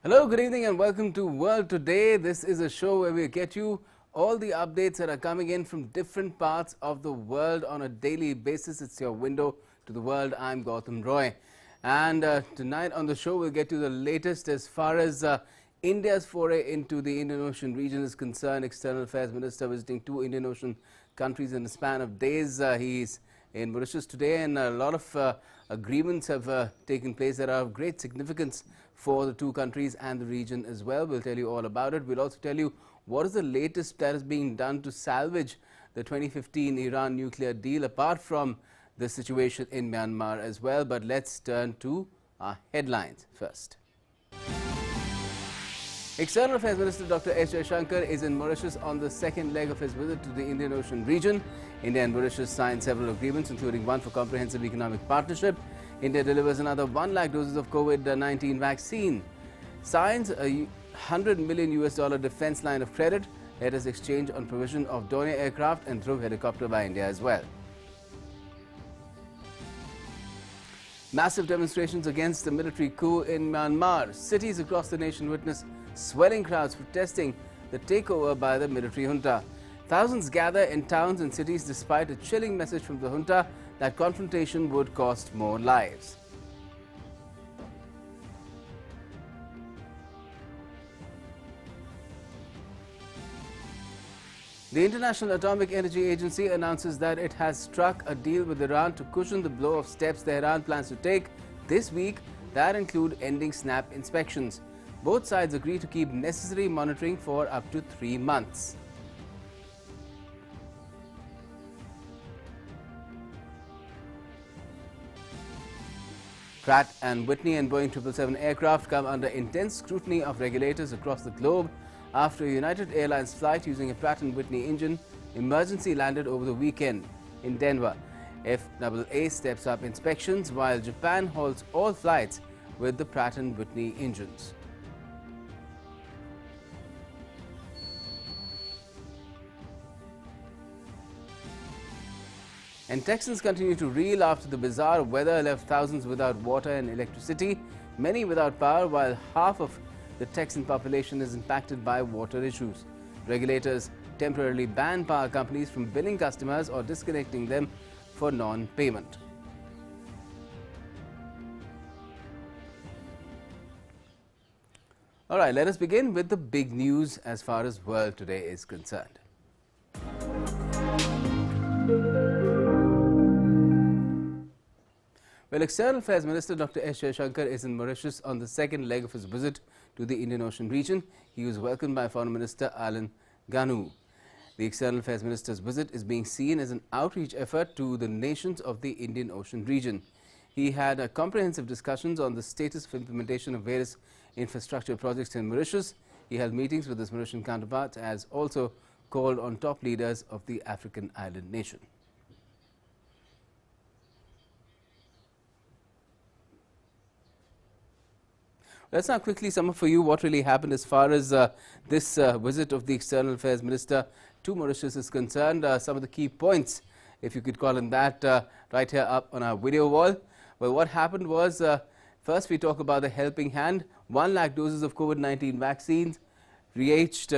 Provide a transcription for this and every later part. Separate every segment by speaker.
Speaker 1: Hello, good evening and welcome to World Today. This is a show where we get you all the updates that are coming in from different parts of the world on a daily basis. It's your window to the world. I'm Gautam Roy. And tonight on the show we'll get you the latest as far as India's foray into the Indian Ocean region is concerned. External Affairs Minister visiting two Indian Ocean countries in a span of days. He's in Mauritius today, and a lot of agreements have taken place that are of great significance for the two countries and the region as well. We'll tell you all about it. We'll also tell you what is the latest that is being done to salvage the 2015 Iran nuclear deal, apart from the situation in Myanmar as well. But let's turn to our headlines first. External Affairs Minister Dr S Jaishankar is in Mauritius on the second leg of his visit to the Indian Ocean region. India and Mauritius signed several agreements, including one for comprehensive economic partnership. India delivers another 1 lakh doses of COVID-19 vaccine. Signs a $100 million defense line of credit. Let us exchange on provision of Dornier aircraft and Dhruv helicopter by India as well. Massive demonstrations against the military coup in Myanmar. Cities across the nation witness swelling crowds protesting the takeover by the military junta. Thousands gather in towns and cities despite a chilling message from the junta that confrontation would cost more lives. The International Atomic Energy Agency announces that it has struck a deal with Iran to cushion the blow of steps Tehran plans to take this week that include ending snap inspections. Both sides agree to keep necessary monitoring for up to 3 months. Pratt & Whitney and Boeing 777 aircraft come under intense scrutiny of regulators across the globe after a United Airlines flight using a Pratt & Whitney engine emergency landed over the weekend in Denver. FAA steps up inspections while Japan halts all flights with the Pratt & Whitney engines. And Texans continue to reel after the bizarre weather left thousands without water and electricity, many without power, while half of the Texan population is impacted by water issues. Regulators temporarily ban power companies from billing customers or disconnecting them for non-payment. All right, let us begin with the big news as far as World Today is concerned. Well, External Affairs Minister Dr S Jaishankar is in Mauritius on the second leg of his visit to the Indian Ocean region. He was welcomed by Foreign Minister Alan Ganu. The External Affairs Minister's visit is being seen as an outreach effort to the nations of the Indian Ocean region. He had comprehensive discussions on the status of implementation of various infrastructure projects in Mauritius. He held meetings with his Mauritian counterparts, as also called on top leaders of the African island nation. Let's now quickly sum up for you what really happened as far as this visit of the External Affairs Minister to Mauritius is concerned. Some of the key points, if you could call them that, right here up on our video wall. Well, what happened was, first we talk about the helping hand. 1 lakh doses of COVID-19 vaccines reached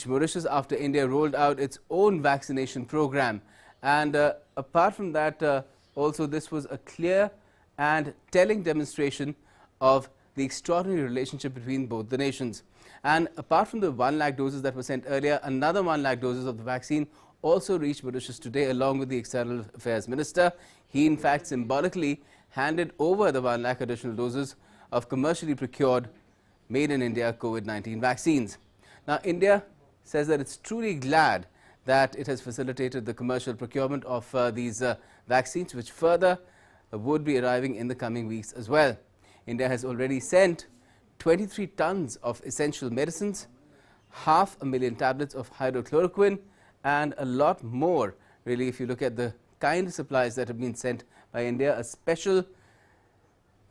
Speaker 1: Mauritius after India rolled out its own vaccination program. And apart from that, also this was a clear and telling demonstration of the extraordinary relationship between both the nations. And apart from the 1 lakh doses that were sent earlier, another 1 lakh doses of the vaccine also reached Mauritius today along with the External Affairs Minister. He in fact symbolically handed over the 1 lakh additional doses of commercially procured made in India COVID-19 vaccines. Now, India says that it's truly glad that it has facilitated the commercial procurement of these vaccines, which further would be arriving in the coming weeks as well. India has already sent 23 tons of essential medicines, 500,000 tablets of hydrochloroquine, and a lot more. Really, if you look at the kind of supplies that have been sent by India, a special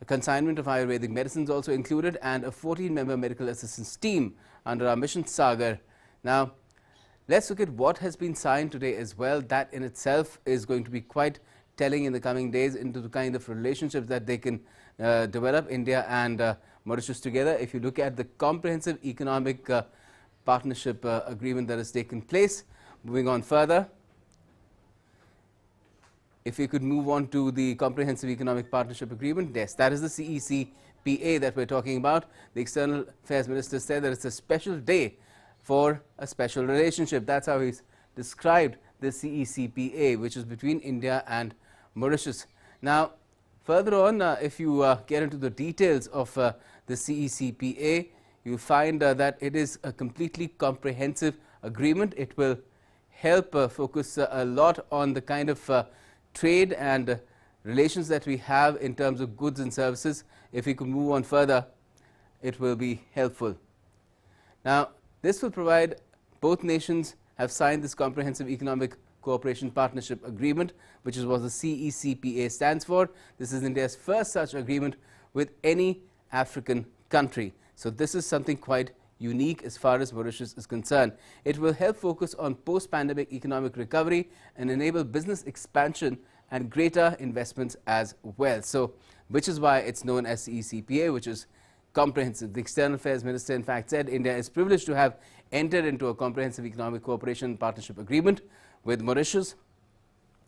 Speaker 1: consignment of Ayurvedic medicines also included, and a 14-member medical assistance team under our Mission Sagar. Now, let's look at what has been signed today as well. That in itself is going to be quite telling in the coming days into the kind of relationships that they can develop, India and Mauritius together. If you look at the comprehensive economic partnership agreement that has taken place, moving on further, if we could move on to the Comprehensive Economic Partnership Agreement, yes, that is the CECPA that we're talking about. The External Affairs Minister said that it's a special day for a special relationship. That's how he's described the CECPA, which is between India and Mauritius. Now, further on, if you get into the details of the CECPA, you find that it is a completely comprehensive agreement. It will help focus a lot on the kind of trade and relations that we have in terms of goods and services. If we could move on further, it will be helpful. Now, this will provide, both nations have signed this Comprehensive Economic Cooperation Partnership Agreement, which is what the CECPA stands for. This is India's first such agreement with any African country. So this is something quite unique as far as Mauritius is concerned. It will help focus on post-pandemic economic recovery and enable business expansion and greater investments as well. So, which is why it's known as CECPA, which is comprehensive. The External Affairs Minister in fact said India is privileged to have entered into a comprehensive economic cooperation partnership agreement with Mauritius.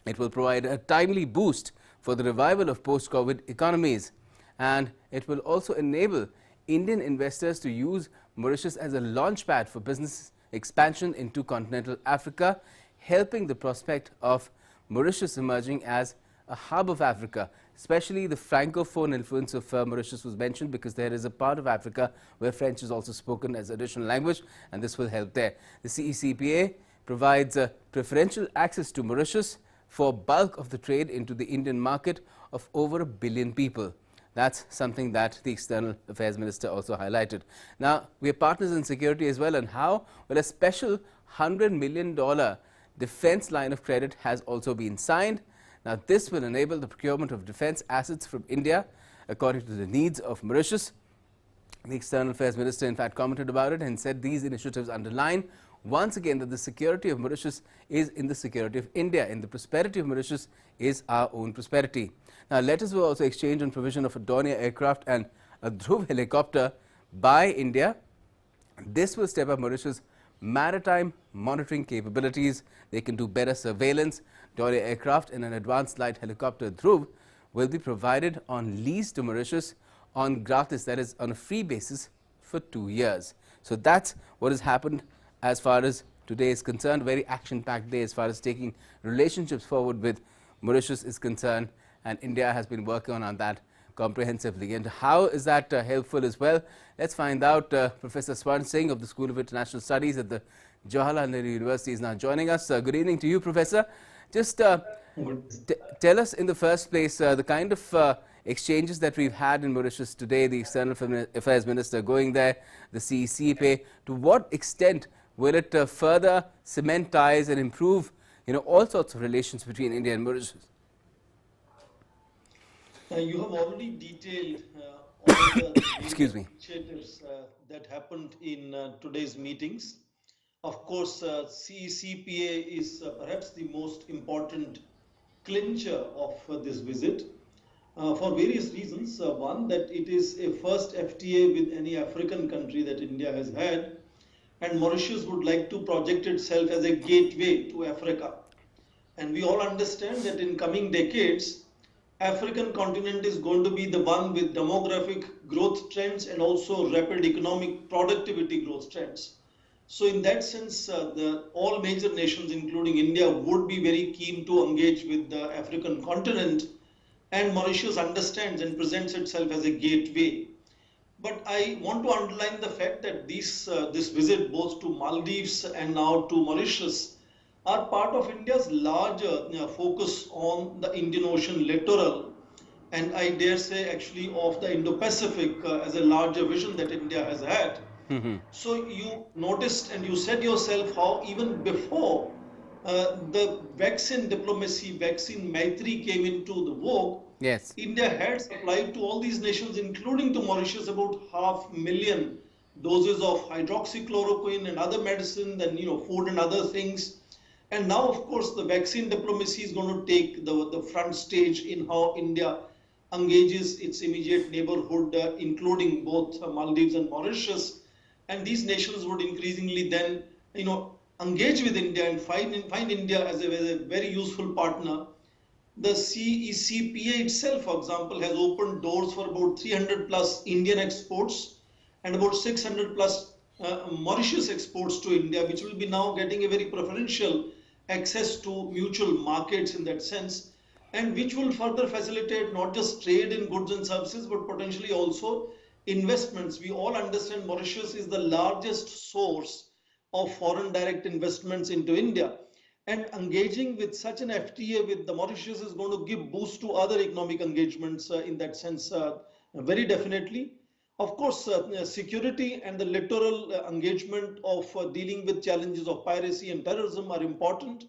Speaker 1: It will provide a timely boost for the revival of post-COVID economies, and it will also enable Indian investors to use Mauritius as a launchpad for business expansion into continental Africa, helping the prospect of Mauritius emerging as a hub of Africa. Especially the francophone influence of Mauritius was mentioned, because there is a part of Africa where French is also spoken as additional language, and this will help there. The CECPA provides preferential access to Mauritius for bulk of the trade into the Indian market of over 1 billion people. That's something that the External Affairs Minister also highlighted. Now, we are partners in security as well, and how? Well, a special $100 million defense line of credit has also been signed. Now, this will enable the procurement of defense assets from India according to the needs of Mauritius. The External Affairs Minister in fact commented about it and said these initiatives underline once again that the security of Mauritius is in the security of India, and the prosperity of Mauritius is our own prosperity. Now, letters were also exchanged on provision of a Dornier aircraft and a Dhruv helicopter by India. This will step up Mauritius' maritime monitoring capabilities. They can do better surveillance. Dornier aircraft and an advanced light helicopter Dhruv will be provided on lease to Mauritius on gratis, that is on a free basis, for 2 years. So that's what has happened as far as today is concerned. Very action-packed day as far as taking relationships forward with Mauritius is concerned, and India has been working on that comprehensively. And how is that helpful as well? Let's find out. Professor Swarn Singh of the School of International Studies at the Jawaharlal Nehru University is now joining us. Good evening to you, Professor. Just tell us in the first place the kind of exchanges that we've had in Mauritius today, the External Affairs Minister going there, the CECPA. To what extent will it further cement ties and improve, all sorts of relations between India and Mauritius?
Speaker 2: You have already detailed all the
Speaker 1: Excuse me.
Speaker 2: initiatives that happened in today's meetings. Of course, CECPA is perhaps the most important clincher of this visit for various reasons. One, that it is a first FTA with any African country that India has had, and Mauritius would like to project itself as a gateway to Africa. And we all understand that in coming decades, African continent is going to be the one with demographic growth trends and also rapid economic productivity growth trends. So in that sense, all major nations, including India, would be very keen to engage with the African continent, and Mauritius understands and presents itself as a gateway. But I want to underline the fact that this visit both to Maldives and now to Mauritius are part of India's larger focus on the Indian Ocean littoral, and I dare say actually of the Indo-Pacific as a larger vision that India has had. So you noticed and you said yourself how even before the vaccine diplomacy, vaccine Maitri came into the vogue,
Speaker 1: yes,
Speaker 2: India had supplied to all these nations, including to Mauritius, about 500,000 doses of hydroxychloroquine and other medicine, and food and other things. And now, of course, the vaccine diplomacy is going to take the front stage in how India engages its immediate neighborhood, including both Maldives and Mauritius. And these nations would increasingly then, engage with India and find India as a very useful partner. The CECPA itself, for example, has opened doors for about 300 plus Indian exports and about 600 plus Mauritius exports to India, which will be now getting a very preferential access to mutual markets in that sense, and which will further facilitate not just trade in goods and services, but potentially also investments. We all understand Mauritius is the largest source of foreign direct investments into India. And engaging with such an FTA with the Mauritius is going to give boost to other economic engagements in that sense, very definitely. Of course, security and the littoral engagement of dealing with challenges of piracy and terrorism are important.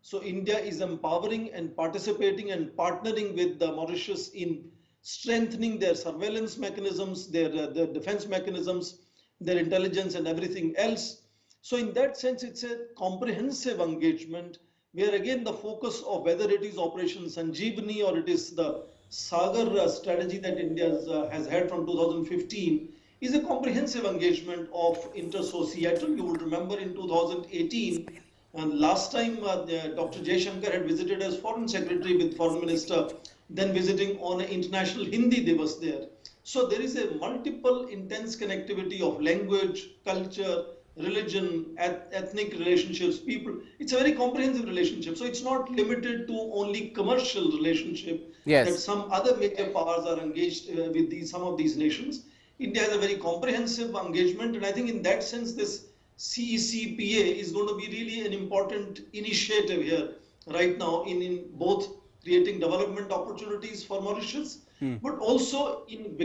Speaker 2: So India is empowering and participating and partnering with the Mauritius in strengthening their surveillance mechanisms, their defense mechanisms, their intelligence and everything else. So in that sense, it's a comprehensive engagement where again the focus of whether it is Operation Sanjeevani or it is the Sagar strategy that India has had from 2015 is a comprehensive engagement of intersocietal. You would remember in 2018, and last time Dr. Jaishankar had visited as Foreign Secretary with Foreign Minister, then visiting on an International Hindi Divas there. So there is a multiple intense connectivity of language, culture, religion, ethnic relationships, people. It's a very comprehensive relationship. So it's not limited to only commercial relationship that some other major powers are engaged with some of these nations. India has a very comprehensive engagement, and I think in that sense this CECPA is going to be really an important initiative here right now in both creating development opportunities for Mauritius, but also in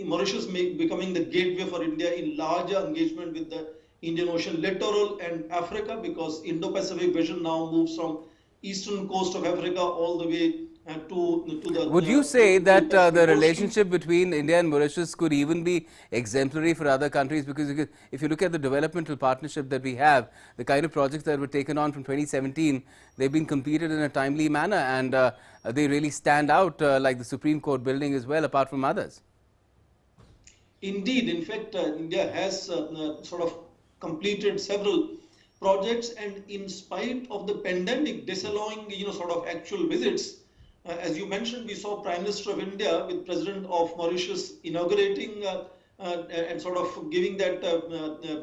Speaker 2: Mauritius becoming the gateway for India in larger engagement with the Indian Ocean littoral and Africa, because Indo-Pacific vision now moves from eastern coast of Africa all the way to the...
Speaker 1: Would you say that the relationship between India and Mauritius could even be exemplary for other countries? Because if you look at the developmental partnership that we have, the kind of projects that were taken on from 2017, they've been completed in a timely manner, and they really stand out, like the Supreme Court building as well, apart from others.
Speaker 2: Indeed, in fact, India has sort of completed several projects, and in spite of the pandemic disallowing sort of actual visits, as you mentioned, we saw Prime Minister of India with President of Mauritius inaugurating and sort of giving that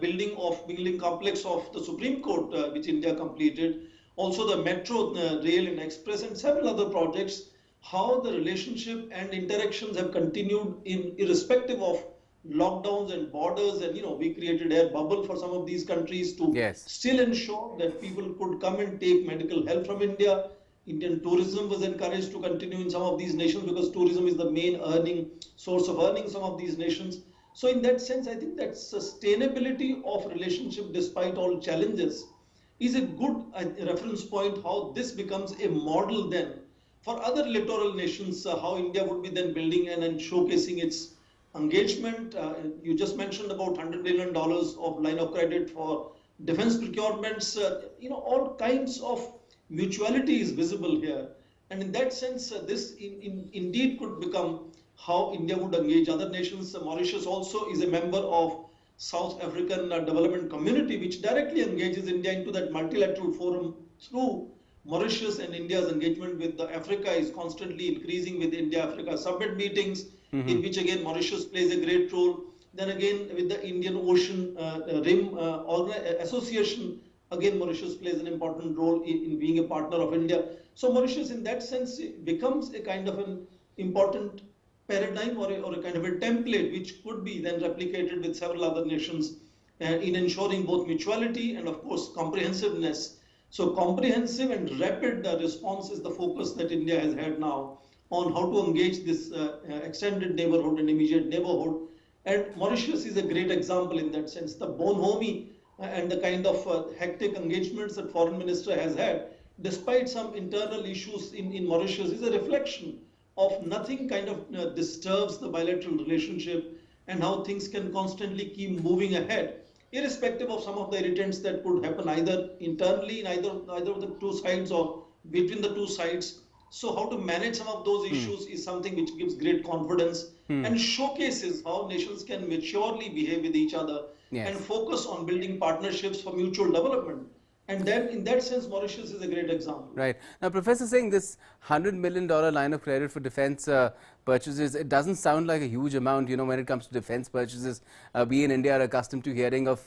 Speaker 2: building complex of the Supreme Court, which India completed. Also the Metro Rail and Express and several other projects. How the relationship and interactions have continued irrespective of lockdowns and borders, and we created air bubble for some of these countries to still ensure that people could come and take medical help from India. Indian tourism was encouraged to continue in some of these nations because tourism is the main source of earning some of these nations. So in that sense, I think that sustainability of relationship despite all challenges is a good reference point how this becomes a model then for other littoral nations, how India would be then building and showcasing its engagement. You just mentioned about $100 billion of line of credit for defense procurements. All kinds of mutuality is visible here, and in that sense this indeed could become how India would engage other nations. Mauritius also is a member of South African Development Community, which directly engages India into that multilateral forum through Mauritius, and India's engagement with Africa is constantly increasing with India-Africa summit meetings, in which again Mauritius plays a great role. Then again with the Indian Ocean Rim Association, again Mauritius plays an important role in being a partner of India. So Mauritius in that sense becomes a kind of an important paradigm or a kind of a template which could be then replicated with several other nations in ensuring both mutuality and of course comprehensiveness. So comprehensive and rapid response is the focus that India has had now on how to engage this extended neighborhood and immediate neighborhood. And Mauritius is a great example in that sense. The bonhomie and the kind of hectic engagements that Foreign Minister has had, despite some internal issues in Mauritius, is a reflection of nothing kind of disturbs the bilateral relationship and how things can constantly keep moving ahead, irrespective of some of the irritants that could happen either internally in either of the two sides or between the two sides, So how to manage some of those issues is something which gives great confidence and showcases how nations can maturely behave with each other and
Speaker 1: Yes.
Speaker 2: focus on building partnerships for mutual development. And then in that sense, Mauritius is a great example.
Speaker 1: Right. Now, Professor, saying this $100 million line of credit for defense purchases, it doesn't sound like a huge amount, you know, when it comes to defense purchases. We in India are accustomed to hearing of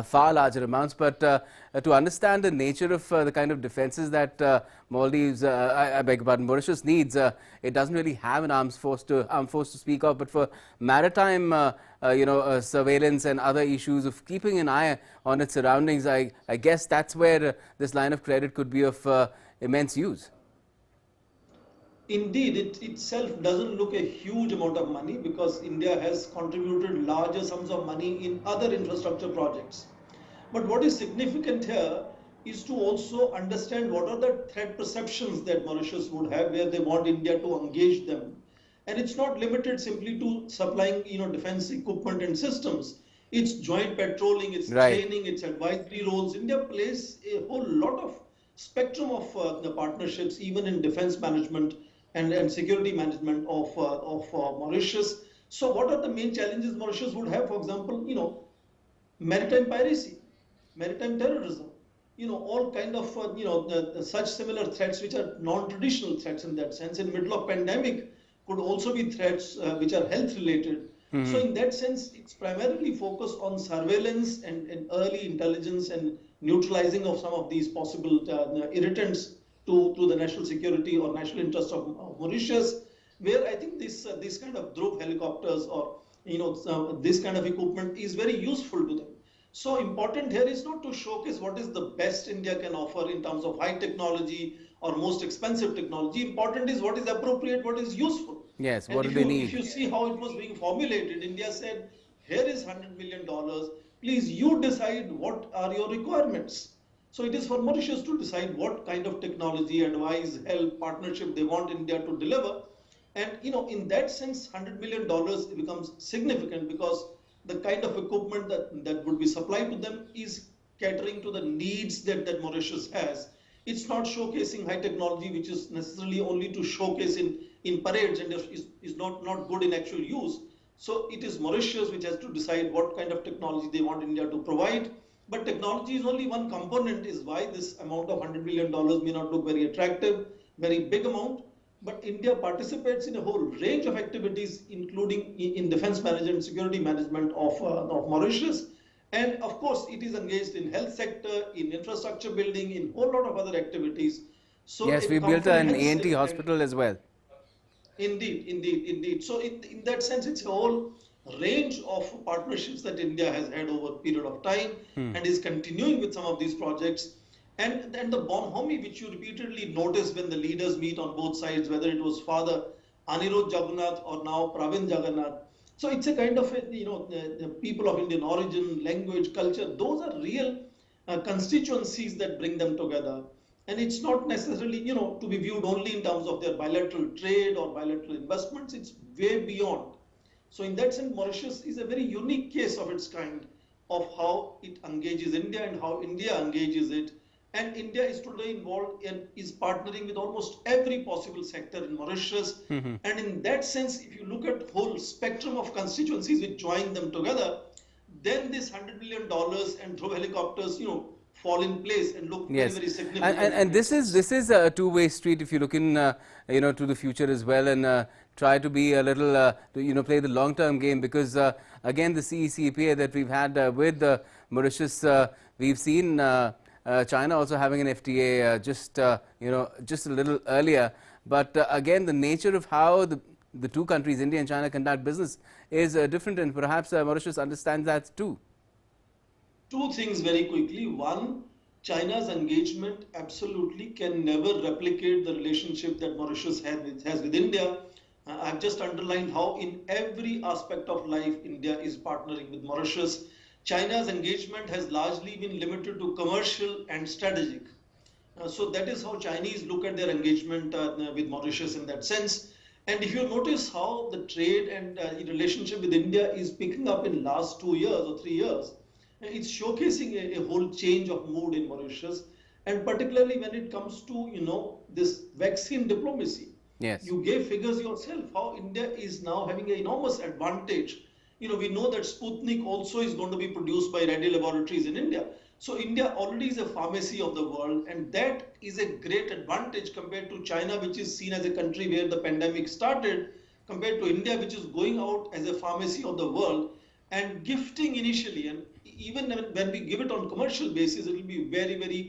Speaker 1: far larger amounts, but to understand the nature of the kind of defenses that Maldives, I beg your pardon, Mauritius needs, it doesn't really have an armed force to speak of, but for maritime surveillance and other issues of keeping an eye on its surroundings, I guess that's where this line of credit could be of immense use.
Speaker 2: Indeed, it itself doesn't look a huge amount of money because India has contributed larger sums of money in other infrastructure projects. But what is significant here is to also understand what are the threat perceptions that Mauritius would have where they want India to engage them. And it's not limited simply to supplying, defense equipment and systems. It's joint patrolling, it's training, it's advisory roles. India plays a whole lot of spectrum of the partnerships, even in defense management and security management of Mauritius. So what are the main challenges Mauritius would have? For example, maritime piracy, maritime terrorism, all kind of, such similar threats which are non-traditional threats in that sense. In middle of pandemic could also be threats which are health related. So in that sense, it's primarily focused on surveillance and early intelligence and neutralizing of some of these possible irritants to the national security or national interest of Mauritius, where I think this kind of Dhruv helicopters or this kind of equipment is very useful to them. So important here is not to showcase what is the best India can offer in terms of high technology or most expensive technology. Important is what is appropriate, what is useful.
Speaker 1: Yes,
Speaker 2: and
Speaker 1: what do they need?
Speaker 2: If you see how it was being formulated, India said, here is $100 million. Please, you decide what are your requirements. So it is for Mauritius to decide what kind of technology, advice, help, partnership they want India to deliver. And in that sense, $100 million becomes significant because the kind of equipment that would be supplied to them is catering to the needs that Mauritius has. It's not showcasing high technology, which is necessarily only to showcase in parades and is not good in actual use. So it is Mauritius which has to decide what kind of technology they want India to provide. But technology is only one component, is why this amount of $100 million may not look very attractive, very big amount. But India participates in a whole range of activities, including in defense management and security management of Mauritius. And of course, it is engaged in health sector, in infrastructure building, in a whole lot of other activities. So
Speaker 1: yes, we built an ENT hospital as well.
Speaker 2: Indeed. So in that sense, it's a whole range of partnerships that India has had over a period of time and is continuing with some of these projects. And then the bonhomie, which you repeatedly notice when the leaders meet on both sides, whether it was Father Anirudh Jagannath or now Pravin Jagannath. So it's a kind of, the people of Indian origin, language, culture, those are real constituencies that bring them together. And it's not necessarily, to be viewed only in terms of their bilateral trade or bilateral investments. It's way beyond. So in that sense, Mauritius is a very unique case of its kind of how it engages India and how India engages it. And India is today involved and is partnering with almost every possible sector in Mauritius. And in that sense, if you look at whole spectrum of constituencies which join them together, then this $100 million and Dhruv helicopters, fall in place and look very, very significant.
Speaker 1: And this is a two-way street if you look in, to the future as well, and try to be a little, play the long-term game, because again, the CECPA that we've had with Mauritius, we've seen China also having an FTA just a little earlier. But again, the nature of how the two countries, India and China, conduct business is different, and perhaps Mauritius understands that too.
Speaker 2: Two things very quickly. One, China's engagement absolutely can never replicate the relationship that Mauritius has with India. I've just underlined how in every aspect of life, India is partnering with Mauritius. China's engagement has largely been limited to commercial and strategic. So that is how Chinese look at their engagement with Mauritius in that sense. And if you notice how the trade and relationship with India is picking up in last 2 years or 3 years, it's showcasing a whole change of mood in Mauritius. And particularly when it comes to, this vaccine diplomacy.
Speaker 1: Yes.
Speaker 2: You gave figures yourself how India is now having an enormous advantage. We know that Sputnik also is going to be produced by Reddy Laboratories in India. So India already is a pharmacy of the world, and that is a great advantage compared to China, which is seen as a country where the pandemic started, compared to India, which is going out as a pharmacy of the world and gifting initially. And even when we give it on commercial basis, it will be very, very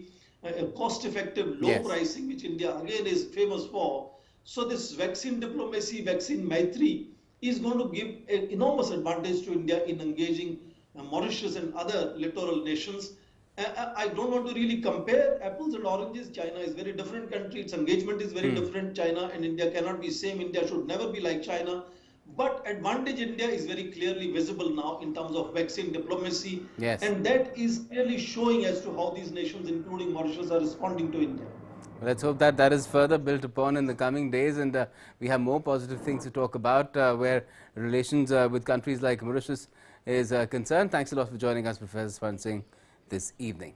Speaker 2: cost-effective, low
Speaker 1: Yes.
Speaker 2: pricing, which India again is famous for. So this vaccine diplomacy, vaccine maitri, is going to give an enormous advantage to India in engaging Mauritius and other littoral nations. I don't want to really compare apples and oranges. China is a very different country. Its engagement is very different. China and India cannot be same. India should never be like China. But advantage India is very clearly visible now in terms of vaccine diplomacy.
Speaker 1: Yes.
Speaker 2: And that is clearly showing as to how these nations, including Mauritius, are responding to India.
Speaker 1: Let's hope that that is further built upon in the coming days, and we have more positive things to talk about where relations with countries like Mauritius is concerned. Thanks a lot for joining us, Professor Swan Singh, this evening.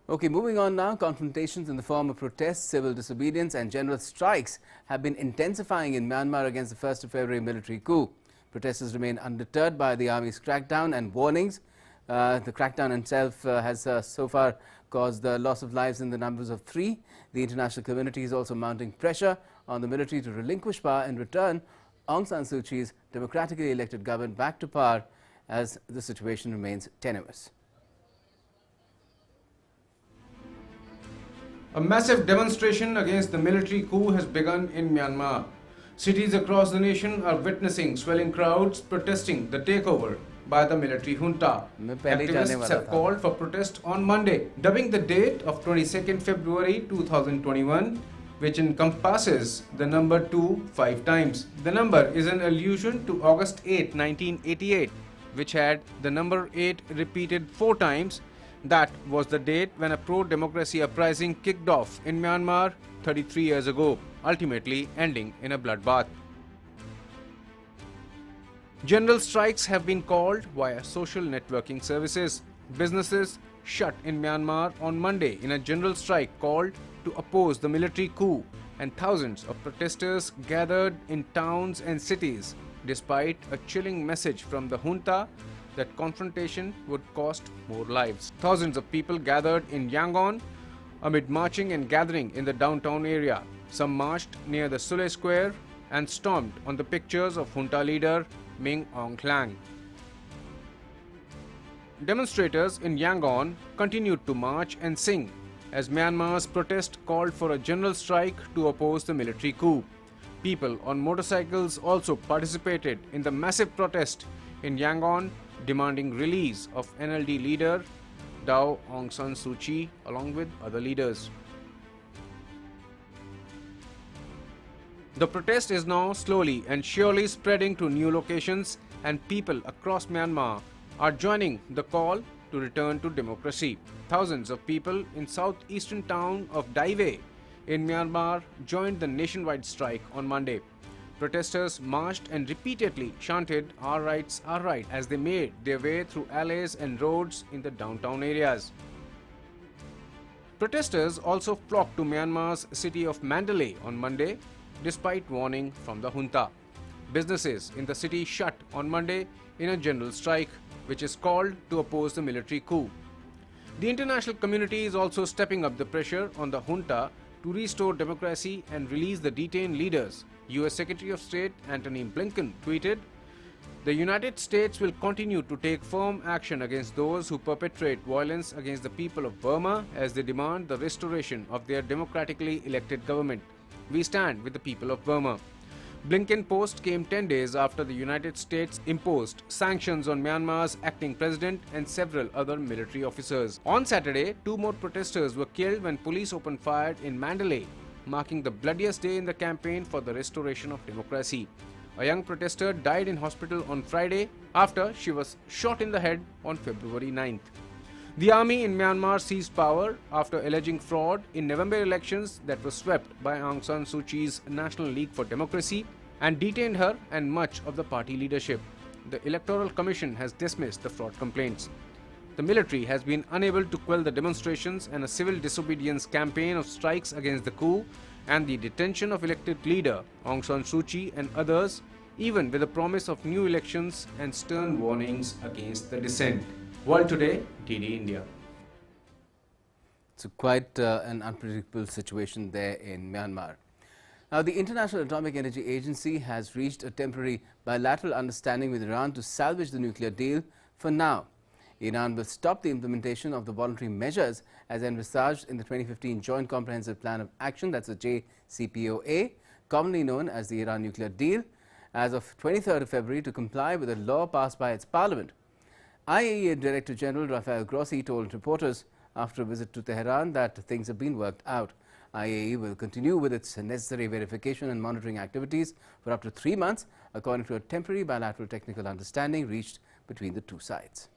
Speaker 1: Okay, moving on now. Confrontations in the form of protests, civil disobedience and general strikes have been intensifying in Myanmar against the 1st of February military coup. Protesters remain undeterred by the army's crackdown and warnings. The crackdown itself has so far caused the loss of lives in the numbers of 3. The international community is also mounting pressure on the military to relinquish power and return Aung San Suu Kyi's democratically elected government back to power as the situation remains tenuous.
Speaker 3: A massive demonstration against the military coup has begun in Myanmar. Cities across the nation are witnessing swelling crowds protesting the takeover by the military junta. Activists have called for protest on Monday, dubbing the date of 22nd February 2021, which encompasses the number 2 5 times. The number is an allusion to August 8, 1988, which had the number 8 repeated 4 times. That was the date when a pro-democracy uprising kicked off in Myanmar 33 years ago, ultimately ending in a bloodbath. General strikes have been called via social networking services. Businesses shut in Myanmar on Monday in a general strike called to oppose the military coup, and thousands of protesters gathered in towns and cities, despite a chilling message from the junta that confrontation would cost more lives. Thousands of people gathered in Yangon amid marching and gathering in the downtown area. Some marched near the Sule Square and stormed on the pictures of junta leader Min Aung Hlaing. Demonstrators in Yangon continued to march and sing as Myanmar's protest called for a general strike to oppose the military coup. People on motorcycles also participated in the massive protest in Yangon, demanding release of NLD leader Daw Aung San Suu Kyi along with other leaders. The protest is now slowly and surely spreading to new locations, and people across Myanmar are joining the call to return to democracy. Thousands of people in southeastern town of Daive in Myanmar joined the nationwide strike on Monday. Protesters marched and repeatedly chanted "Our rights, our right" as they made their way through alleys and roads in the downtown areas. Protesters also flocked to Myanmar's city of Mandalay on Monday, despite warning from the junta. Businesses in the city shut on Monday in a general strike, which is called to oppose the military coup. The international community is also stepping up the pressure on the junta to restore democracy and release the detained leaders. US Secretary of State Antony Blinken tweeted, "The United States will continue to take firm action against those who perpetrate violence against the people of Burma as they demand the restoration of their democratically elected government. We stand with the people of Burma." Blinken post came 10 days after the United States imposed sanctions on Myanmar's acting president and several other military officers. On Saturday, 2 more protesters were killed when police opened fire in Mandalay, marking the bloodiest day in the campaign for the restoration of democracy. A young protester died in hospital on Friday after she was shot in the head on February 9th. The army in Myanmar seized power after alleging fraud in November elections that were swept by Aung San Suu Kyi's National League for Democracy and detained her and much of the party leadership. The Electoral Commission has dismissed the fraud complaints. the military has been unable to quell the demonstrations and a civil disobedience campaign of strikes against the coup and the detention of elected leader Aung San Suu Kyi and others, even with the promise of new elections and stern warnings against the dissent. World Today, TD India.
Speaker 1: It's quite an unpredictable situation there in Myanmar. Now, the International Atomic Energy Agency has reached a temporary bilateral understanding with Iran to salvage the nuclear deal for now. Iran will stop the implementation of the voluntary measures as envisaged in the 2015 Joint Comprehensive Plan of Action, that's the JCPOA, commonly known as the Iran nuclear deal, as of 23rd of February to comply with a law passed by its parliament. IAEA Director General Rafael Grossi told reporters after a visit to Tehran that things have been worked out. IAEA will continue with its necessary verification and monitoring activities for up to 3 months, according to a temporary bilateral technical understanding reached between the two sides.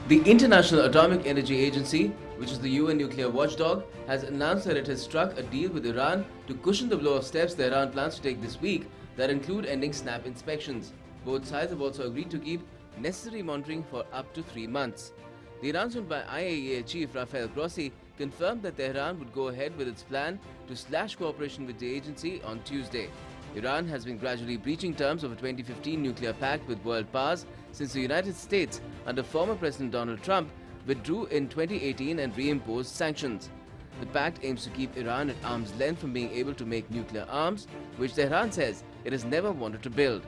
Speaker 1: The International Atomic Energy Agency, which is the UN nuclear watchdog, has announced that it has struck a deal with Iran to cushion the blow of steps that Iran plans to take this week that include ending snap inspections. Both sides have also agreed to keep necessary monitoring for up to 3 months. The announcement by IAEA Chief Rafael Grossi confirmed that Tehran would go ahead with its plan to slash cooperation with the agency on Tuesday. Iran has been gradually breaching terms of a 2015 nuclear pact with world powers since the United States, under former President Donald Trump, withdrew in 2018 and reimposed sanctions. The pact aims to keep Iran at arm's length from being able to make nuclear arms, which Tehran says it has never wanted to build.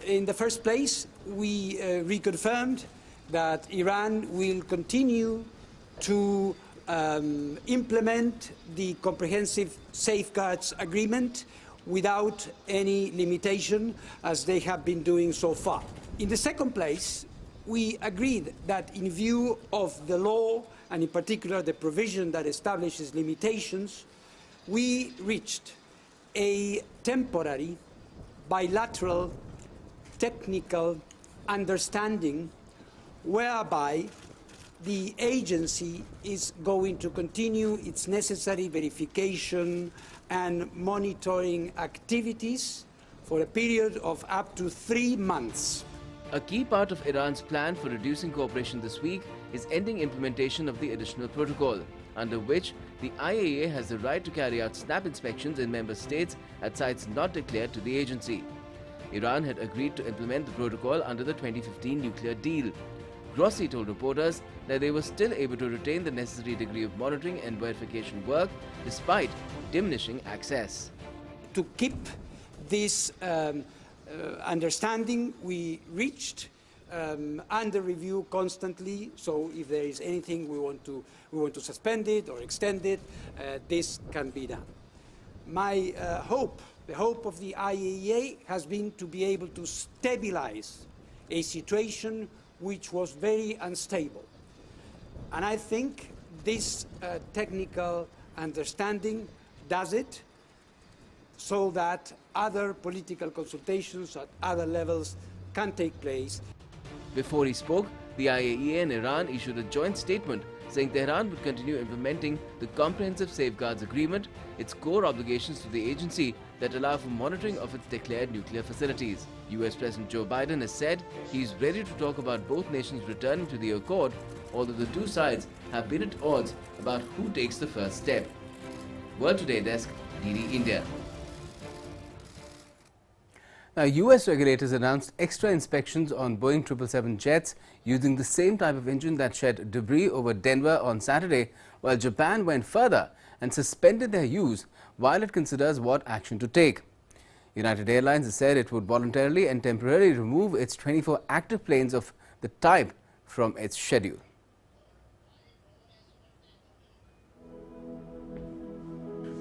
Speaker 4: In the first place, we reconfirmed that Iran will continue to implement the Comprehensive Safeguards Agreement without any limitation, as they have been doing so far. In the second place, we agreed that in view of the law, and in particular the provision that establishes limitations, we reached a temporary bilateral technical understanding whereby the agency is going to continue its necessary verification and monitoring activities for a period of up to 3 months.
Speaker 1: A key part of Iran's plan for reducing cooperation this week is ending implementation of the additional protocol, under which the IAEA has the right to carry out snap inspections in member states at sites not declared to the agency. Iran had agreed to implement the protocol under the 2015 nuclear deal. Grossi told reporters that they were still able to retain the necessary degree of monitoring and verification work despite diminishing access.
Speaker 4: To keep this understanding we reached under review constantly, so if there is anything we want to suspend it or extend it, this can be done. My hope, the hope of the IAEA, has been to be able to stabilize a situation which was very unstable. And I think this technical understanding does it so that other political consultations at other levels can take place.
Speaker 1: Before he spoke, the IAEA and Iran issued a joint statement saying Tehran would continue implementing the Comprehensive Safeguards Agreement, its core obligations to the agency that allow for monitoring of its declared nuclear facilities. US President Joe Biden has said he is ready to talk about both nations returning to the accord, although the two sides have been at odds about who takes the first step. World Today Desk, DD India. Now, US regulators announced extra inspections on Boeing 777 jets using the same type of engine that shed debris over Denver on Saturday, while Japan went further and suspended their use while it considers what action to take. United Airlines has said it would voluntarily and temporarily remove its 24 active planes of the type from its schedule.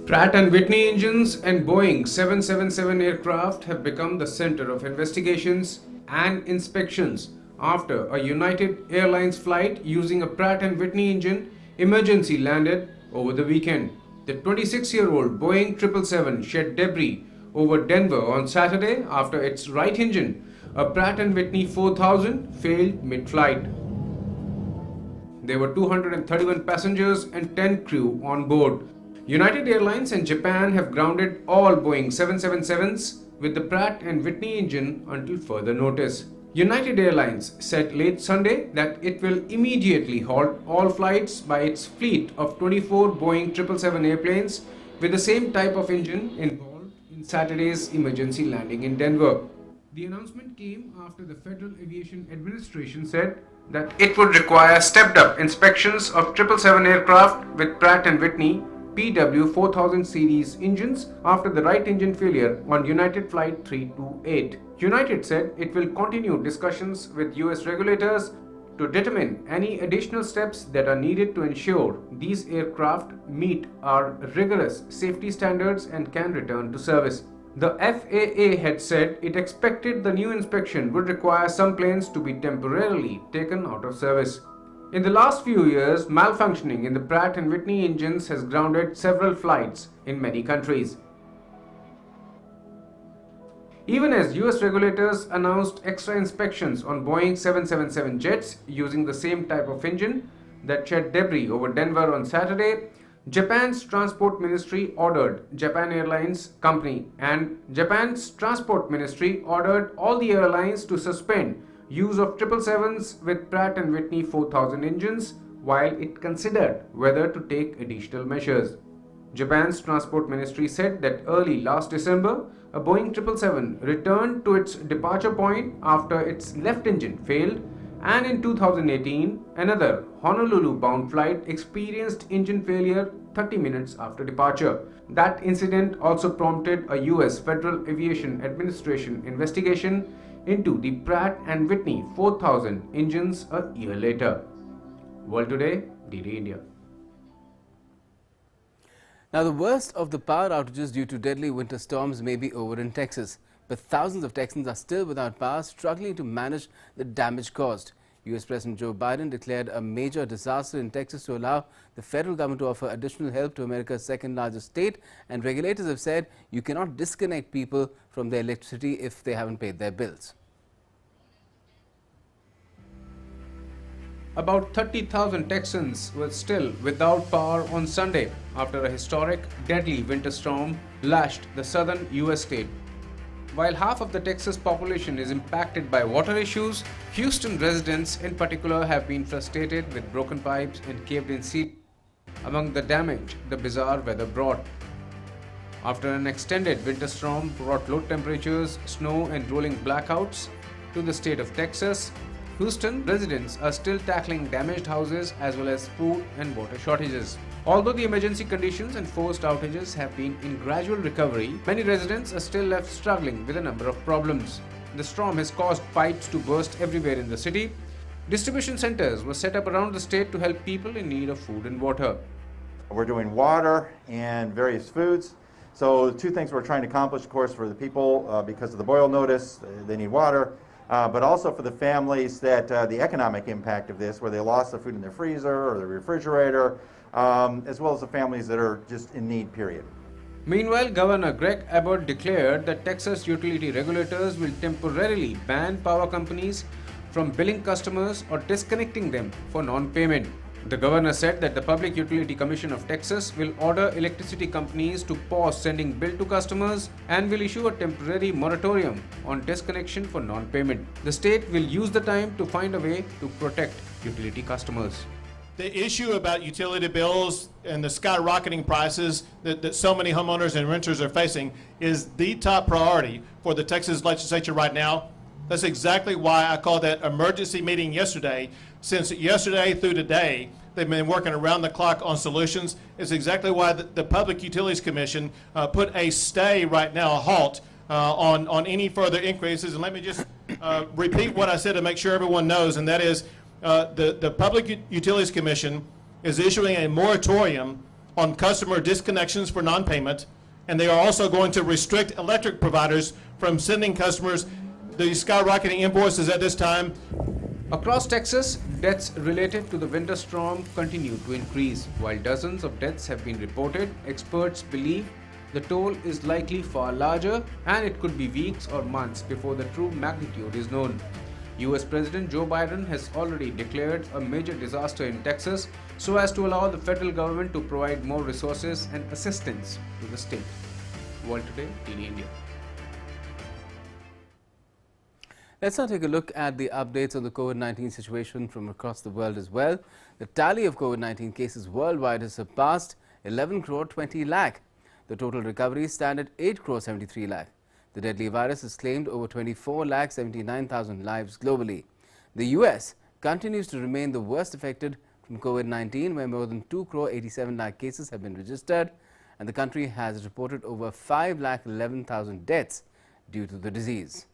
Speaker 3: Pratt & Whitney engines and Boeing 777 aircraft have become the center of investigations and inspections after a United Airlines flight using a Pratt & Whitney engine emergency landed over the weekend. The 26-year-old Boeing 777 shed debris over Denver on Saturday after its right engine, a Pratt & Whitney 4000, failed mid-flight. There were 231 passengers and 10 crew on board. United Airlines and Japan have grounded all Boeing 777s with the Pratt & Whitney engine until further notice. United Airlines said late Sunday that it will immediately halt all flights by its fleet of 24 Boeing 777 airplanes with the same type of engine involved in Saturday's emergency landing in Denver. The announcement came after the Federal Aviation Administration said that it would require stepped-up inspections of 777 aircraft with Pratt & Whitney PW4000 series engines after the right engine failure on United Flight 328. United said it will continue discussions with US regulators to determine any additional steps that are needed to ensure these aircraft meet our rigorous safety standards and can return to service. The FAA had said it expected the new inspection would require some planes to be temporarily taken out of service. In the last few years, malfunctioning in the Pratt & Whitney engines has grounded several flights in many countries. Even as US regulators announced extra inspections on Boeing 777 jets using the same type of engine that shed debris over Denver on Saturday, Japan's Transport Ministry ordered Japan Airlines Company and Japan's Transport Ministry ordered all the airlines to suspend use of 777s with Pratt & Whitney 4000 engines while it considered whether to take additional measures. Japan's Transport Ministry said that early last December, a Boeing 777 returned to its departure point after its left engine failed, and in 2018, another Honolulu-bound flight experienced engine failure 30 minutes after departure. That incident also prompted a US Federal Aviation Administration investigation into the Pratt & Whitney 4000 engines a year later. World Today, DD India.
Speaker 1: Now, the worst of the power outages due to deadly winter storms may be over in Texas, but thousands of Texans are still without power, struggling to manage the damage caused. US President Joe Biden declared a major disaster in Texas to allow the federal government to offer additional help to America's second largest state, and regulators have said you cannot disconnect people from their electricity if they haven't paid their bills.
Speaker 3: About 30,000 Texans were still without power on Sunday after a historic, deadly winter storm lashed the southern US state. While half of the Texas population is impacted by water issues, Houston residents in particular have been frustrated with broken pipes and caved-in seats among the damage the bizarre weather brought. After an extended winter storm brought low temperatures, snow and rolling blackouts to the state of Texas, Houston residents are still tackling damaged houses as well as food and water shortages. Although the emergency conditions and forced outages have been in gradual recovery, many residents are still left struggling with a number of problems. The storm has caused pipes to burst everywhere in the city. Distribution centers were set up around the state to help people in need of food and water.
Speaker 5: We're doing water and various foods. So the two things we're trying to accomplish, of course, for the people because of the boil notice, they need water. But also for the families that the economic impact of this, where they lost the food in their freezer or their refrigerator, as well as the families that are just in need, period.
Speaker 3: Meanwhile, Governor Greg Abbott declared that Texas utility regulators will temporarily ban power companies from billing customers or disconnecting them for non-payment. The governor said that the Public Utility Commission of Texas will order electricity companies to pause sending bill to customers and will issue a temporary moratorium on disconnection for non-payment. The state will use the time to find a way to protect utility customers.
Speaker 6: The issue about utility bills and the skyrocketing prices that so many homeowners and renters are facing is the top priority for the Texas legislature right now. That's exactly why I called that emergency meeting yesterday. Since yesterday through today, they've been working around the clock on solutions. It's exactly why the Public Utilities Commission put a stay right now, a halt, on any further increases. And let me just repeat what I said to make sure everyone knows, and that is the Public Utilities Commission is issuing a moratorium on customer disconnections for non-payment, and they are also going to restrict electric providers from sending customers the skyrocketing invoices at this time.
Speaker 3: Across Texas, deaths related to the winter storm continue to increase. While dozens of deaths have been reported, experts believe the toll is likely far larger and it could be weeks or months before the true magnitude is known. US President Joe Biden has already declared a major disaster in Texas so as to allow the federal government to provide more resources and assistance to the state. World Today, DD India.
Speaker 1: Let's now take a look at the updates on the COVID-19 situation from across the world as well. The tally of COVID-19 cases worldwide has surpassed 11 crore 20 lakh. The total recoveries stand at 8 crore 73 lakh. The deadly virus has claimed over 24 lakh 79,000 lives globally. The US continues to remain the worst affected from COVID-19, where more than 2 crore 87 lakh cases have been registered, and the country has reported over 5 lakh 11,000 deaths due to the disease.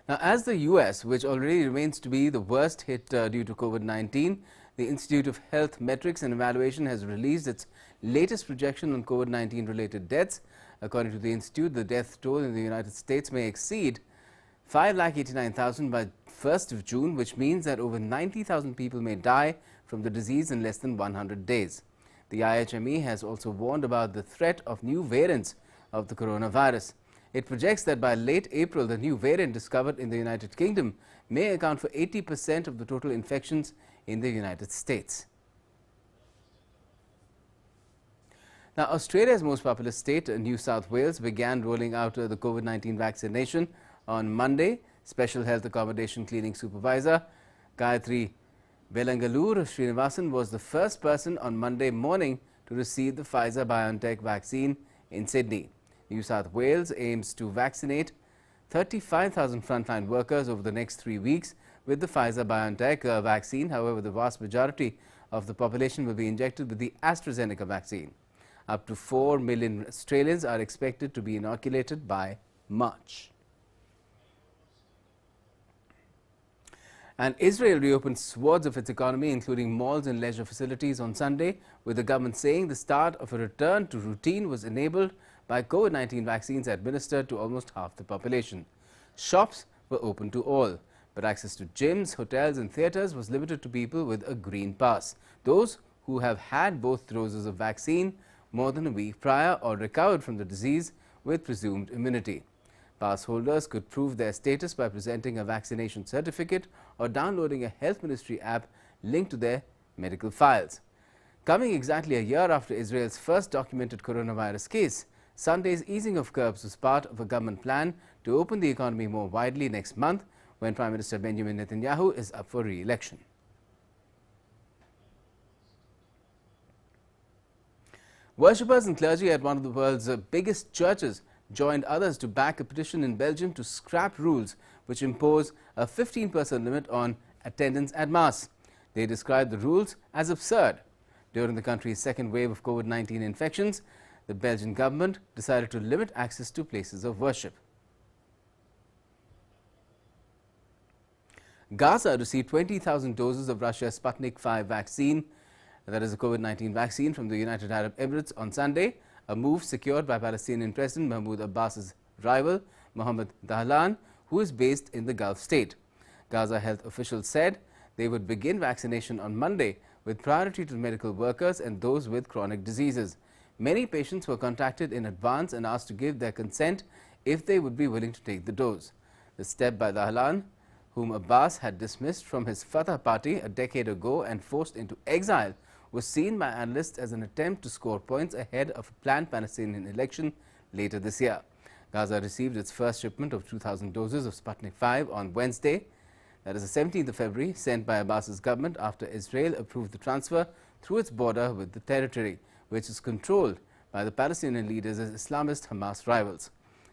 Speaker 1: Now, as the US, which already remains to be the worst hit due to COVID-19, the Institute of Health Metrics and Evaluation has released its latest projection on COVID-19 related deaths. According to the institute, the death toll in the United States may exceed 5,89,000 by 1st of June, which means that over 90,000 people may die from the disease in less than 100 days. The IHME has also warned about the threat of new variants of the coronavirus. It projects that by late April, the new variant discovered in the United Kingdom may account for 80% of the total infections in the United States. Now, Australia's most populous state, New South Wales, began rolling out the COVID-19 vaccination on Monday. Special Health Accommodation Cleaning Supervisor Gayatri Velangalur Srinivasan was the first person on Monday morning to receive the Pfizer-BioNTech vaccine in Sydney. New South Wales aims to vaccinate 35,000 frontline workers over the next 3 weeks with the Pfizer-BioNTech vaccine. However, the vast majority of the population will be injected with the AstraZeneca vaccine. Up to 4 million Australians are expected to be inoculated by March. And Israel reopened swaths of its economy, including malls and leisure facilities, on Sunday, with the government saying the start of a return to routine was enabled by COVID-19 vaccines administered to almost half the population. Shops were open to all, but access to gyms, hotels and theatres was limited to people with a green pass. Those who have had both doses of vaccine more than a week prior or recovered from the disease with presumed immunity. Pass holders could prove their status by presenting a vaccination certificate or downloading a Health Ministry app linked to their medical files. Coming exactly a year after Israel's first documented coronavirus case, Sunday's easing of curbs was part of a government plan to open the economy more widely next month, when Prime Minister Benjamin Netanyahu is up for re-election. Worshippers and clergy at one of the world's biggest churches joined others to back a petition in Belgium to scrap rules which impose a 15% limit on attendance at Mass. They described the rules as absurd. During the country's second wave of COVID-19 infections, the Belgian government decided to limit access to places of worship. Gaza received 20,000 doses of Russia's Sputnik V vaccine, that is a COVID-19 vaccine, from the United Arab Emirates on Sunday, a move secured by Palestinian President Mahmoud Abbas's rival, Mohammed Dahlan, who is based in the Gulf state. Gaza health officials said they would begin vaccination on Monday with priority to medical workers and those with chronic diseases. Many patients were contacted in advance and asked to give their consent if they would be willing to take the dose. The step by Dahlan, whom Abbas had dismissed from his Fatah party a decade ago and forced into exile, was seen by analysts as an attempt to score points ahead of a planned Palestinian election later this year. Gaza received its first shipment of 2,000 doses of Sputnik V on Wednesday, that is the 17th of February, sent by Abbas's government after Israel approved the transfer through its border with the territory, which is controlled by the Palestinian leaders as Islamist Hamas rivals.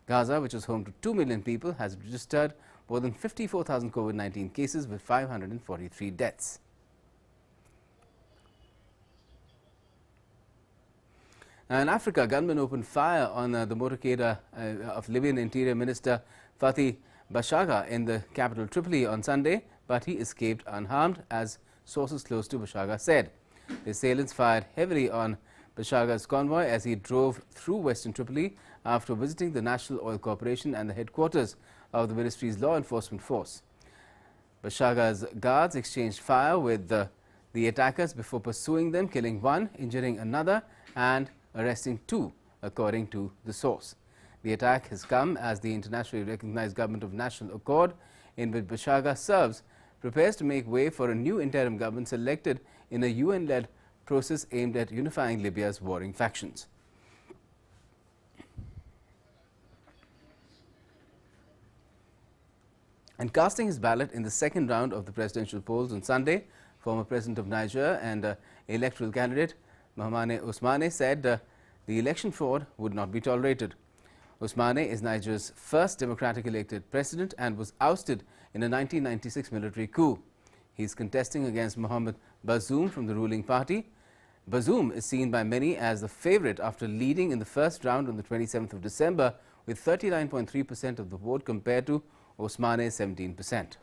Speaker 1: Gaza, which is home to 2 million people, has registered more than 54,000 COVID-19 cases with 543 deaths. Now, in Africa, gunmen opened fire on the motorcade of Libyan Interior Minister Fathi Bashaga in the capital Tripoli on Sunday, but he escaped unharmed, as sources close to Bashaga said. The assailants fired heavily on Bashaga's convoy as he drove through western Tripoli after visiting the National Oil Corporation and the headquarters of the ministry's law enforcement force. Bashaga's guards exchanged fire with the attackers before pursuing them, killing one, injuring another and arresting two, according to the source. The attack has come as the internationally recognized government of national accord, in which Bashaga serves, prepares to make way for a new interim government selected in a UN-led process aimed at unifying Libya's warring factions. And casting his ballot in the second round of the presidential polls on Sunday, former President of Niger and electoral candidate Mahamane Ousmane said the election fraud would not be tolerated. Ousmane is Niger's first democratically elected president and was ousted in a 1996 military coup. He is contesting against Mohamed Bazoum from the ruling party. Bazoum is seen by many as the favorite after leading in the first round on the 27th of December with 39.3% of the vote compared to Ousmane's 17%.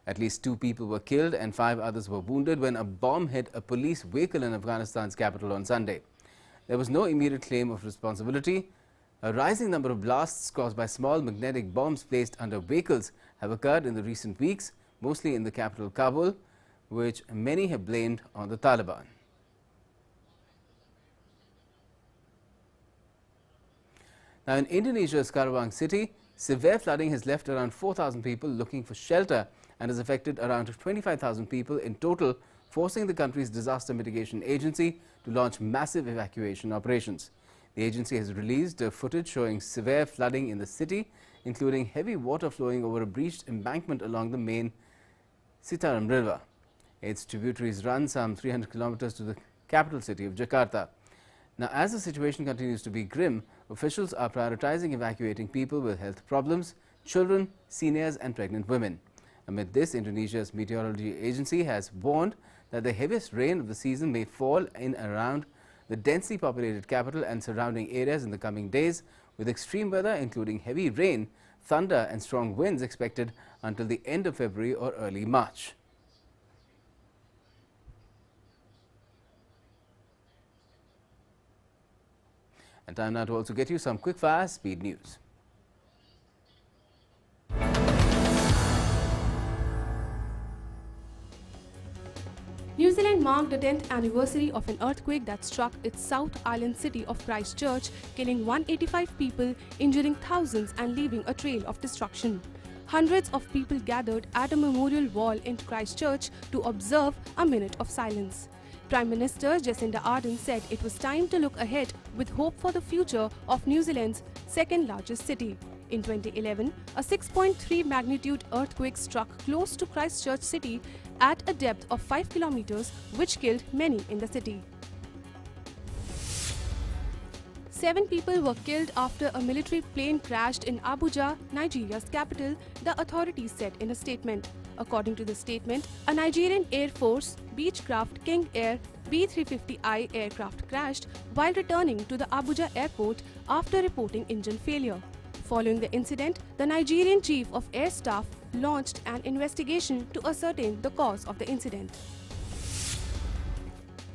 Speaker 1: At least 2 people were killed and 5 others were wounded when a bomb hit a police vehicle in Afghanistan's capital on Sunday. There was no immediate claim of responsibility. A rising number of blasts caused by small magnetic bombs placed under vehicles have occurred in the recent weeks, mostly in the capital Kabul, which many have blamed on the Taliban. Now, in Indonesia's Karawang city, severe flooding has left around 4,000 people looking for shelter and has affected around 25,000 people in total, forcing the country's disaster mitigation agency to launch massive evacuation operations. The agency has released footage showing severe flooding in the city, including heavy water flowing over a breached embankment along the main Citarum River. Its tributaries run some 300 kilometers to the capital city of Jakarta. Now, as the situation continues to be grim, officials are prioritizing evacuating people with health problems, children, seniors and pregnant women. Amid this, Indonesia's meteorology agency has warned that the heaviest rain of the season may fall in around the densely populated capital and surrounding areas in the coming days, with extreme weather including heavy rain, thunder and strong winds expected until the end of February or early March. And time now to also get you some quick-fire speed news.
Speaker 7: New Zealand marked the 10th anniversary of an earthquake that struck its South Island city of Christchurch, killing 185 people, injuring thousands and leaving a trail of destruction. Hundreds of people gathered at a memorial wall in Christchurch to observe a minute of silence. Prime Minister Jacinda Ardern said it was time to look ahead with hope for the future of New Zealand's second largest city. In 2011, a 6.3 magnitude earthquake struck close to Christchurch city at a depth of 5 kilometers, which killed many in the city. 7 people were killed after a military plane crashed in Abuja, Nigeria's capital, the authorities said in a statement. According to the statement, a Nigerian Air Force Beechcraft King Air B350I aircraft crashed while returning to the Abuja airport after reporting engine failure. Following the incident, the Nigerian Chief of Air Staff launched an investigation to ascertain the cause of the incident.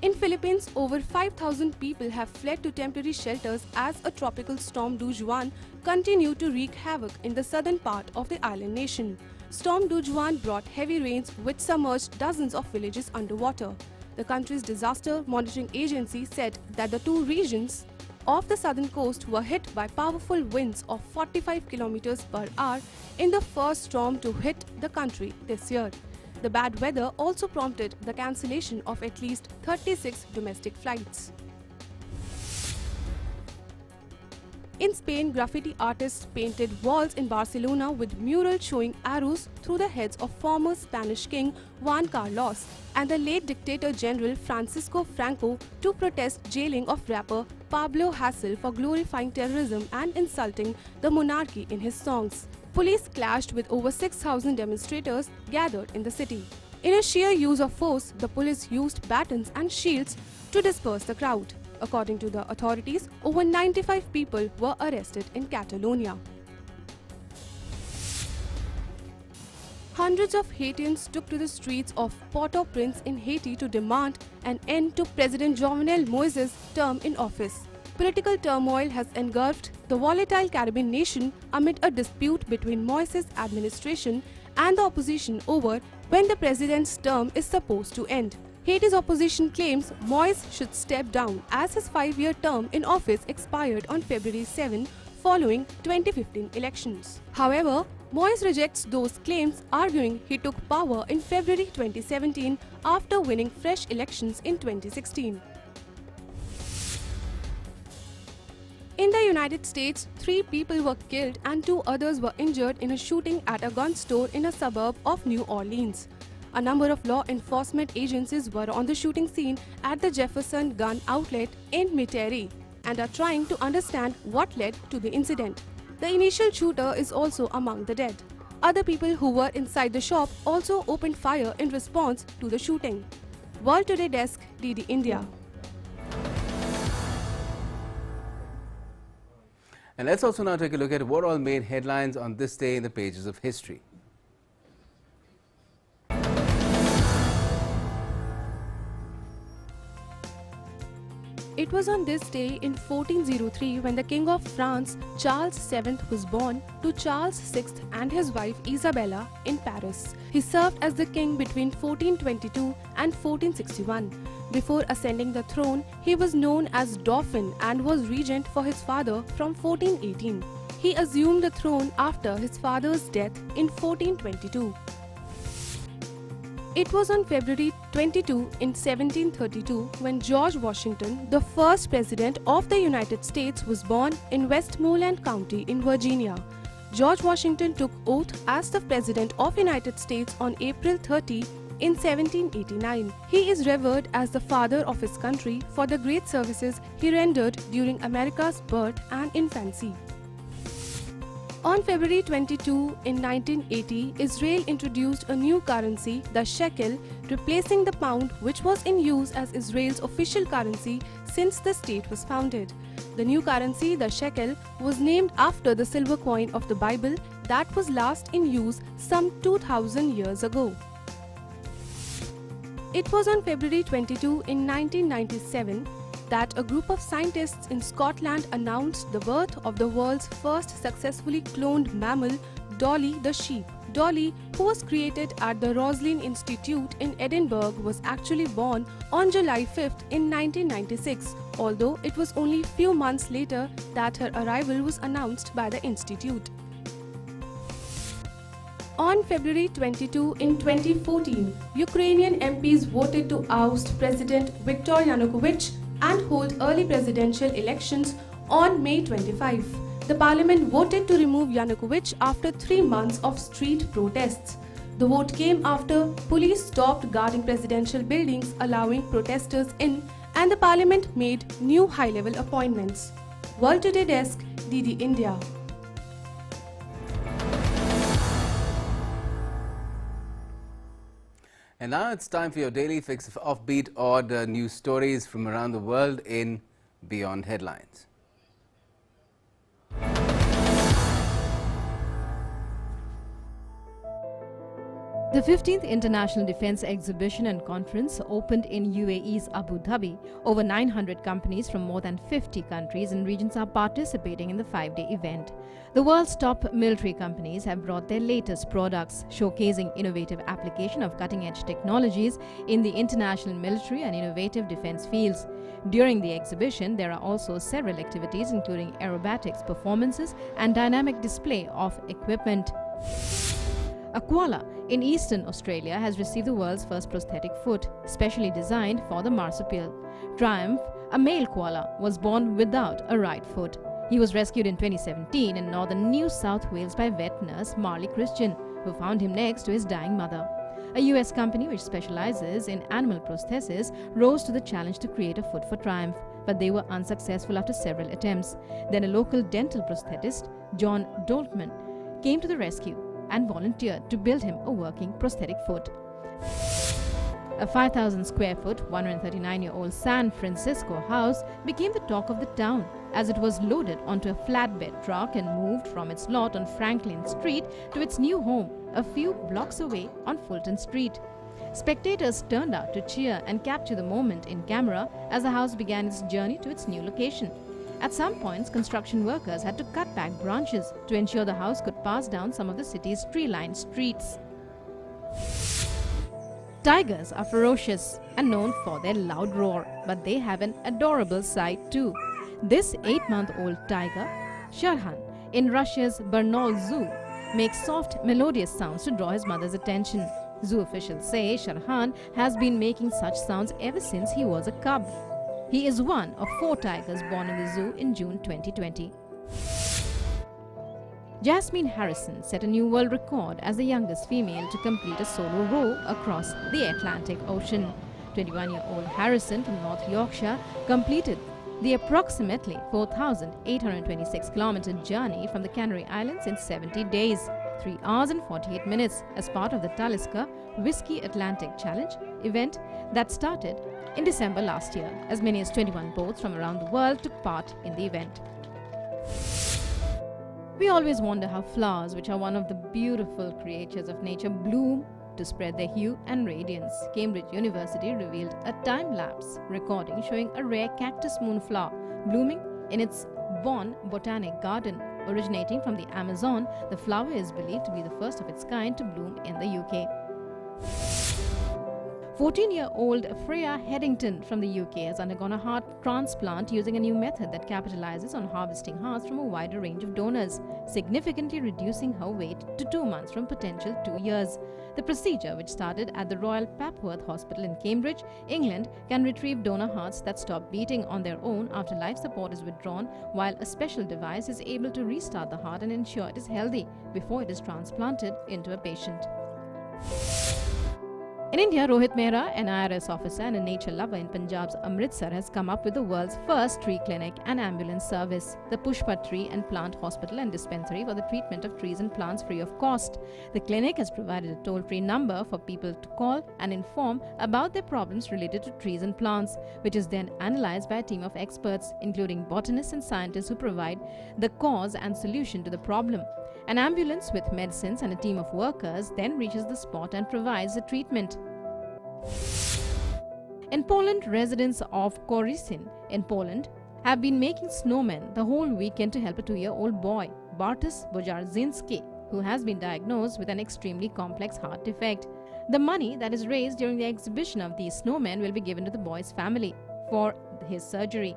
Speaker 7: In Philippines, over 5,000 people have fled to temporary shelters as a tropical storm Dujuan continued to wreak havoc in the southern part of the island nation. Storm Dujuan brought heavy rains which submerged dozens of villages underwater. The country's disaster monitoring agency said that the 2 regions of the southern coast were hit by powerful winds of 45 kilometers per hour in the first storm to hit the country this year. The bad weather also prompted the cancellation of at least 36 domestic flights. In Spain, graffiti artists painted walls in Barcelona with murals showing arrows through the heads of former Spanish King Juan Carlos and the late dictator General Francisco Franco to protest jailing of rapper Pablo Hasél for glorifying terrorism and insulting the monarchy in his songs. Police clashed with over 6,000 demonstrators gathered in the city. In a sheer use of force, the police used batons and shields to disperse the crowd. According to the authorities, over 95 people were arrested in Catalonia. Hundreds of Haitians took to the streets of Port-au-Prince in Haiti to demand an end to President Jovenel Moïse's term in office. Political turmoil has engulfed the volatile Caribbean nation amid a dispute between Moïse's administration and the opposition over when the president's term is supposed to end. Haiti's opposition claims Moïse should step down as his 5-year term in office expired on February 7 following 2015 elections. However, Moïse rejects those claims, arguing he took power in February 2017 after winning fresh elections in 2016. In the United States, 3 people were killed and 2 others were injured in a shooting at a gun store in a suburb of New Orleans. A number of law enforcement agencies were on the shooting scene at the Jefferson Gun Outlet in Metairie and are trying to understand what led to the incident. The initial shooter is also among the dead. Other people who were inside the shop also opened fire in response to the shooting. World Today Desk, DD India.
Speaker 1: And let's also now take a look at what all made headlines on this day in the pages of history.
Speaker 7: It was on this day in 1403 when the King of France, Charles VII, was born to Charles VI and his wife Isabella in Paris. He served as the king between 1422 and 1461. Before ascending the throne, he was known as Dauphin and was regent for his father from 1418. He assumed the throne after his father's death in 1422. It was on February 22 in 1732 when George Washington, the first president of the United States, was born in Westmoreland County in Virginia. George Washington took oath as the President of United States on April 30 in 1789. He is revered as the father of his country for the great services he rendered during America's birth and infancy. On February 22 in 1980, Israel introduced a new currency, the shekel, replacing the pound, which was in use as Israel's official currency since the state was founded. The new currency, the shekel, was named after the silver coin of the Bible that was last in use some 2000 years ago. It was on February 22 in 1997 that a group of scientists in Scotland announced the birth of the world's first successfully cloned mammal, Dolly the sheep. Dolly, who was created at the Roslin Institute in Edinburgh, was actually born on July 5th in 1996, although it was only few months later that her arrival was announced by the institute. On February 22 in 2014, Ukrainian MPs voted to oust President Viktor Yanukovych and hold early presidential elections on May 25. The parliament voted to remove Yanukovych after 3 months of street protests. The vote came after police stopped guarding presidential buildings, allowing protesters in, and the parliament made new high-level appointments. World Today Desk, DD India.
Speaker 1: And now it's time for your daily fix of offbeat, odd news stories from around the world in Beyond Headlines.
Speaker 8: The 15th International Defence Exhibition and Conference opened in UAE's Abu Dhabi. Over 900 companies from more than 50 countries and regions are participating in the 5-day event. The world's top military companies have brought their latest products, showcasing innovative application of cutting-edge technologies in the international military and innovative defence fields. During the exhibition, there are also several activities including aerobatics performances and dynamic display of equipment. A koala in eastern Australia has received the world's first prosthetic foot, specially designed for the marsupial. Triumph, a male koala, was born without a right foot. He was rescued in 2017 in northern New South Wales by vet nurse Marley Christian, who found him next to his dying mother. A US company which specializes in animal prosthesis rose to the challenge to create a foot for Triumph, but they were unsuccessful after several attempts. Then a local dental prosthetist, John Doltman, came to the rescue and volunteered to build him a working prosthetic foot. A 5,000 square foot, 139-year-old San Francisco house became the talk of the town as it was loaded onto a flatbed truck and moved from its lot on Franklin Street to its new home a few blocks away on Fulton Street. Spectators turned out to cheer and capture the moment in camera as the house began its journey to its new location. At some points, construction workers had to cut back branches to ensure the house could pass down some of the city's tree-lined streets. Tigers are ferocious and known for their loud roar, but they have an adorable side too. This 8-month-old tiger, Sharhan, in Russia's Brno Zoo, makes soft, melodious sounds to draw his mother's attention. Zoo officials say Sharhan has been making such sounds ever since he was a cub. He is one of 4 tigers born in the zoo in June 2020. Jasmine Harrison set a new world record as the youngest female to complete a solo row across the Atlantic Ocean. 21-year-old Harrison from North Yorkshire completed the approximately 4,826-kilometer journey from the Canary Islands in 70 days, 3 hours and 48 minutes, as part of the Talisker Whiskey Atlantic Challenge event that started in December last year. As many as 21 boats from around the world took part in the event. We always wonder how flowers, which are one of the beautiful creatures of nature, bloom to spread their hue and radiance. Cambridge University revealed a time-lapse recording showing a rare cactus moonflower blooming in its Bonn Botanic Garden. Originating from the Amazon, the flower is believed to be the first of its kind to bloom in the UK. 14-year-old Freya Headington from the UK has undergone a heart transplant using a new method that capitalizes on harvesting hearts from a wider range of donors, significantly reducing her wait to 2 months from potential 2 years. The procedure, which started at the Royal Papworth Hospital in Cambridge, England, can retrieve donor hearts that stop beating on their own after life support is withdrawn, while a special device is able to restart the heart and ensure it is healthy before it is transplanted into a patient. In India, Rohit Mehra, an IRS officer and a nature lover in Punjab's Amritsar, has come up with the world's first tree clinic and ambulance service, the Pushpa Tree and Plant Hospital and Dispensary for the treatment of trees and plants free of cost. The clinic has provided a toll-free number for people to call and inform about their problems related to trees and plants, which is then analyzed by a team of experts, including botanists and scientists who provide the cause and solution to the problem. An ambulance with medicines and a team of workers then reaches the spot and provides the treatment. In Poland, residents of Korycin in Poland have been making snowmen the whole weekend to help a 2-year-old boy, Bartosz Bojarzyński, who has been diagnosed with an extremely complex heart defect. The money that is raised during the exhibition of these snowmen will be given to the boy's family for his surgery.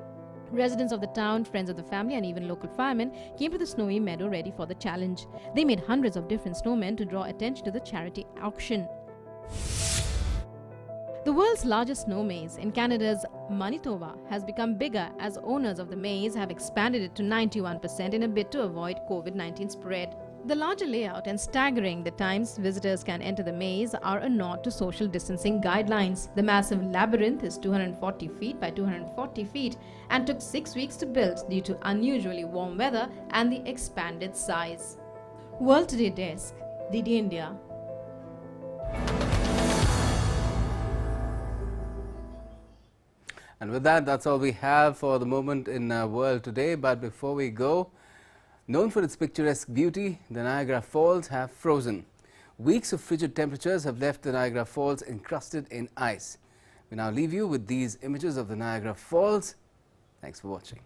Speaker 8: Residents of the town, friends of the family and even local firemen came to the snowy meadow ready for the challenge. They made hundreds of different snowmen to draw attention to the charity auction. The world's largest snow maze in Canada's Manitoba has become bigger as owners of the maze have expanded it to 91% in a bid to avoid COVID-19 spread. The larger layout and staggering the times visitors can enter the maze are a nod to social distancing guidelines. The massive labyrinth is 240 feet by 240 feet and took 6 weeks to build due to unusually warm weather and the expanded size. World Today Desk, DD India.
Speaker 1: And with that, that's all we have for the moment in World Today. But before we go, known for its picturesque beauty, the Niagara Falls have frozen. Weeks of frigid temperatures have left the Niagara Falls encrusted in ice. We now leave you with these images of the Niagara Falls. Thanks for watching.